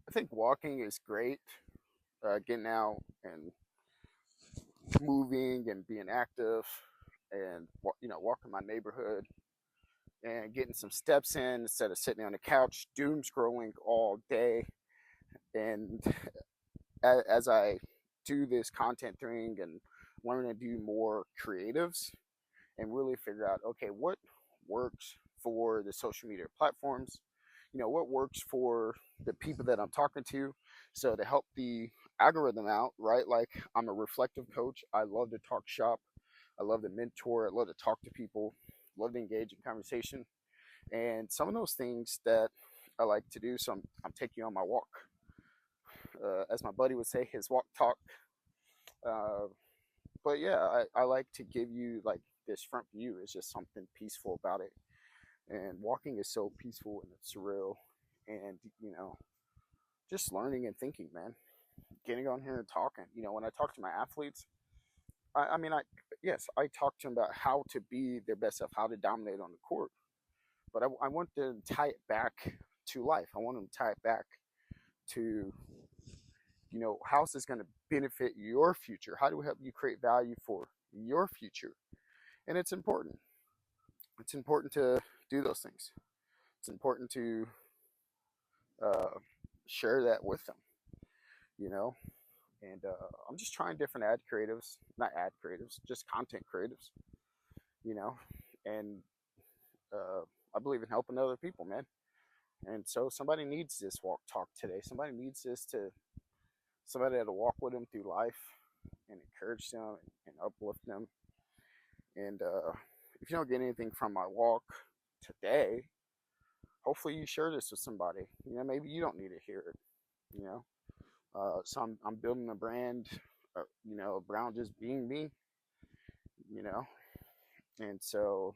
I think walking is great. Getting out and moving and being active, and walking my neighborhood and getting some steps in instead of sitting on the couch doom scrolling all day. And as I do this content thing and learn to do more creatives and really figure out, okay, what works for the social media platforms, what works for the people that I'm talking to, so to help the algorithm out, right? Like, I'm a reflective coach. I love to talk shop. I love to mentor. I love to talk to people. Love to engage in conversation. And some of those things that I like to do. So I'm taking you on my walk. As my buddy would say, his walk talk. Uh, but yeah, I like to give you like this front view. It's just something peaceful about it. And walking is so peaceful and it's surreal. And, just learning and thinking, man. Getting on here and talking. When I talk to my athletes, I mean, yes, I talk to them about how to be their best self, how to dominate on the court. But I want to tie it back to life. I want them to tie it back to, how's this going to benefit your future? How do we help you create value for your future? And it's important. It's important to do those things. It's important to uh, share that with them, you know. And I'm just trying different ad creatives, not ad creatives, just content creatives, you know. And uh, I believe in helping other people, man. And so somebody needs this walk talk today. Somebody needs this to somebody to walk with them through life and encourage them and uplift them. And if you don't get anything from my walk today, hopefully you share this with somebody. Maybe you don't need to hear it. You know, so I'm building a brand. Around just being me. You know, and so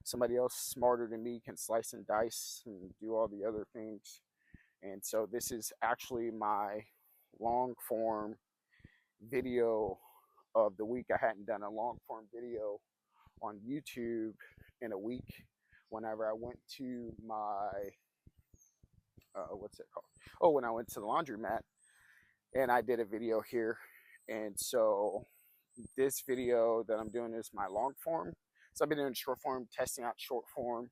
somebody else smarter than me can slice and dice and do all the other things. And so this is actually my long form video of the week. I hadn't done a long form video on YouTube in a week. Whenever I went to my what's it called? Oh, when I went to the laundromat and I did a video here. And so this video that I'm doing is my long form. So I've been doing short form, testing out short form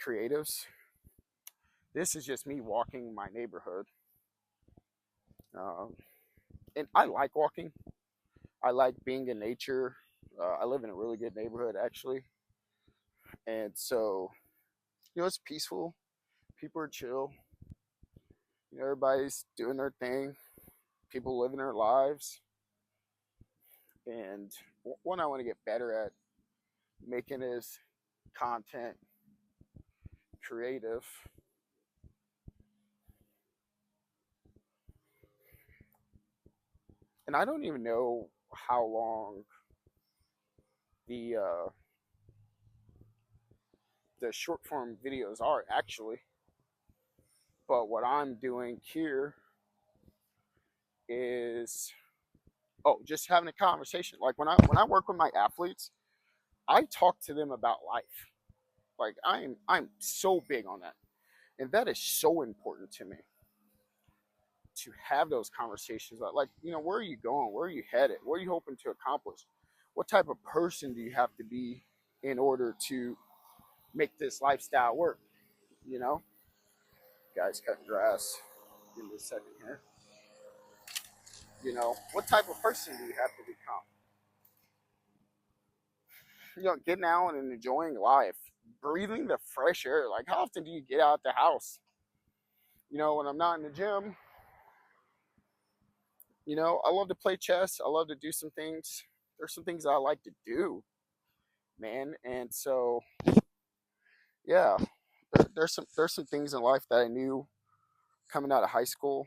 creatives. This is just me walking my neighborhood. Um, and I like walking. I like being in nature. I live in a really good neighborhood, actually. And so, it's peaceful. People are chill. Everybody's doing their thing. People living their lives. And one I want to get better at making is content creative. And I don't even know how long the the short form videos are actually. But what I'm doing here is just having a conversation. Like when I work with my athletes, I talk to them about life. Like I'm so big on that. And that is so important to me, to have those conversations about, like, where are you going? Where are you headed? What are you hoping to accomplish? What type of person do you have to be in order to make this lifestyle work? You know, Guys cutting grass. Give me a second here. What type of person do you have to become? Getting out and enjoying life, breathing the fresh air. Like, how often do you get out the house? When I'm not in the gym, I love to play chess. I love to do some things. There's some things I like to do, man. And so, yeah, there's some things in life that I knew coming out of high school,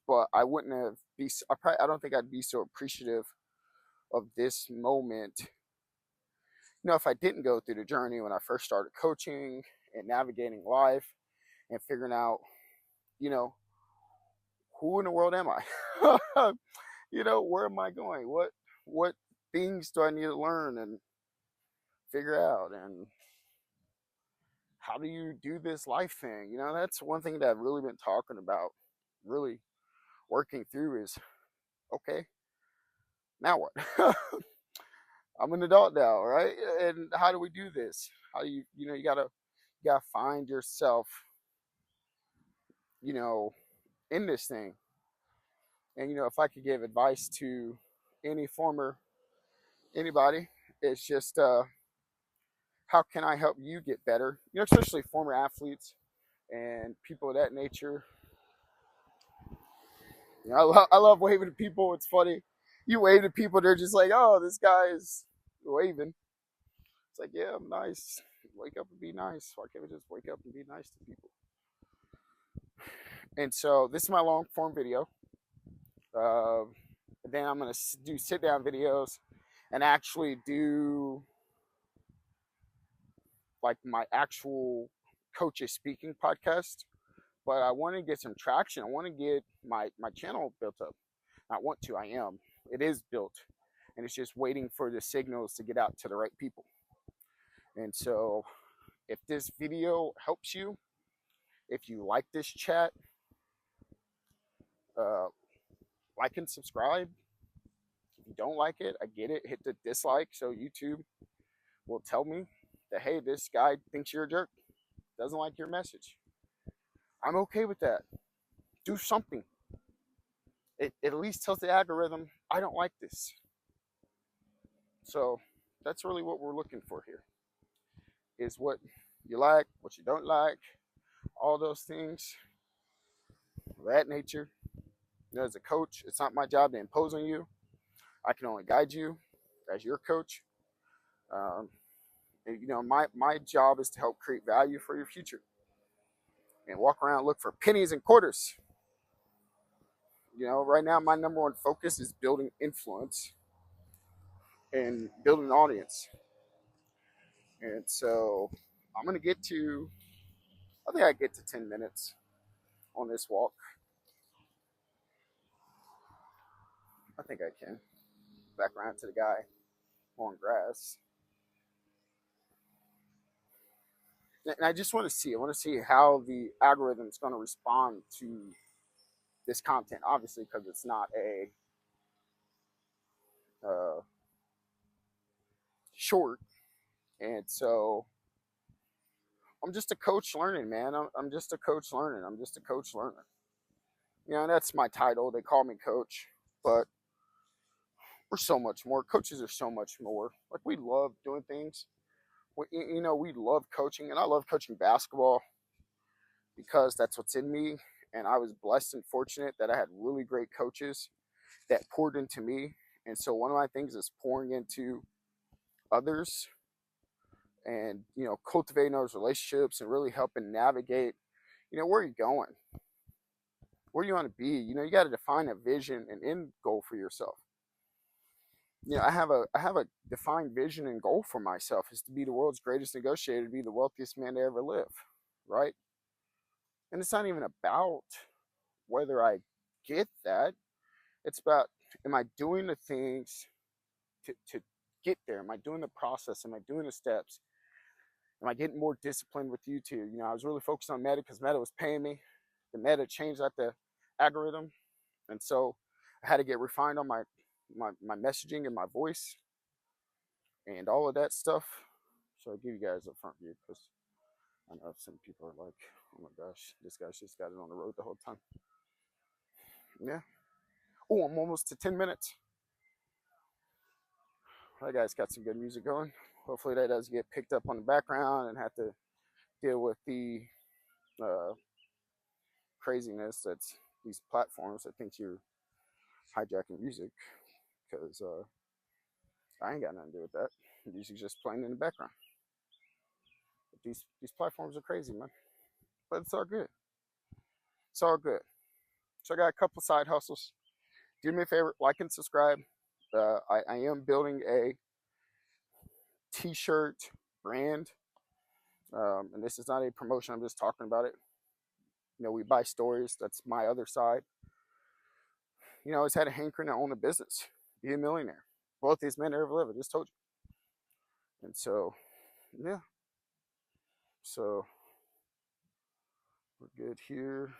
but I wouldn't have be. I don't think I'd be so appreciative of this moment. If I didn't go through the journey when I first started coaching and navigating life and figuring out, you know, who in the world am I? Where am I going? What things do I need to learn and figure out? And how do you do this life thing? That's one thing that I've really been talking about really working through is, okay, now what? I'm an adult now, right? And how do we do this? How do you gotta find yourself, you know, in this thing. And if I could give advice to any former anybody, it's just how can I help you get better? Especially former athletes and people of that nature. I love waving to people. It's funny. You wave to people, they're just like, oh, this guy is waving. It's like, yeah, I'm nice. Wake up and be nice. Why can't we just wake up and be nice to people? And so this is my long form video. Uh, then I'm going to do sit down videos and actually do like my actual coaches speaking podcast. But I want to get some traction. I want to get my channel built up. I am. It is built. And it's just waiting for the signals to get out to the right people. And so if this video helps you, if you like this chat, uh, like and subscribe. If you don't like it, I get it. Hit the dislike so YouTube will tell me that, hey, this guy thinks you're a jerk, doesn't like your message. I'm okay with that. Do something. It at least tells the algorithm, I don't like this. So that's really what we're looking for here, is what you like, what you don't like, all those things of that nature. As a coach, it's not my job to impose on you. I can only guide you as your coach. My job is to help create value for your future and walk around and look for pennies and quarters. Right now, my number one focus is building influence and building an audience. And so I'm going to I think I get to 10 minutes on this walk. I think I can. Back around to the guy on grass. And I just want to see how the algorithm is going to respond to this content, obviously, because it's not a short. And so I'm just a coach learning, man. I'm just a coach learning. I'm just a coach learner. That's my title. They call me coach, but we're so much more. Coaches are so much more. Like, we love doing things. We love coaching, and I love coaching basketball because that's what's in me. And I was blessed and fortunate that I had really great coaches that poured into me. And so one of my things is pouring into others and, cultivating those relationships and really helping navigate, where you're going, where you want to be. You got to define a vision and end goal for yourself. I have a defined vision and goal for myself, is to be the world's greatest negotiator, to be the wealthiest man to ever live, right? And it's not even about whether I get that. It's about, am I doing the things to get there? Am I doing the process? Am I doing the steps? Am I getting more disciplined with YouTube? I was really focused on Meta because Meta was paying me. The Meta changed out the algorithm. And so I had to get refined on my messaging and my voice and all of that stuff. So I'll give you guys a front view because I know some people are like, oh my gosh, this guy's just got it on the road the whole time. Yeah. Oh, I'm almost to 10 minutes. That guy's got some good music going. Hopefully that doesn't get picked up on the background and have to deal with the craziness that's these platforms that think you're hijacking music, because I ain't got nothing to do with that. Music's just playing in the background. But these platforms are crazy, man. But it's all good. It's all good. So I got a couple side hustles. Do me a favor, like and subscribe. I am building a t-shirt brand. And this is not a promotion. I'm just talking about it. We buy stories. That's my other side. I always had a hankering to own a business, be a millionaire. Both these men ever live. I just told you. And so, yeah. So we're good here.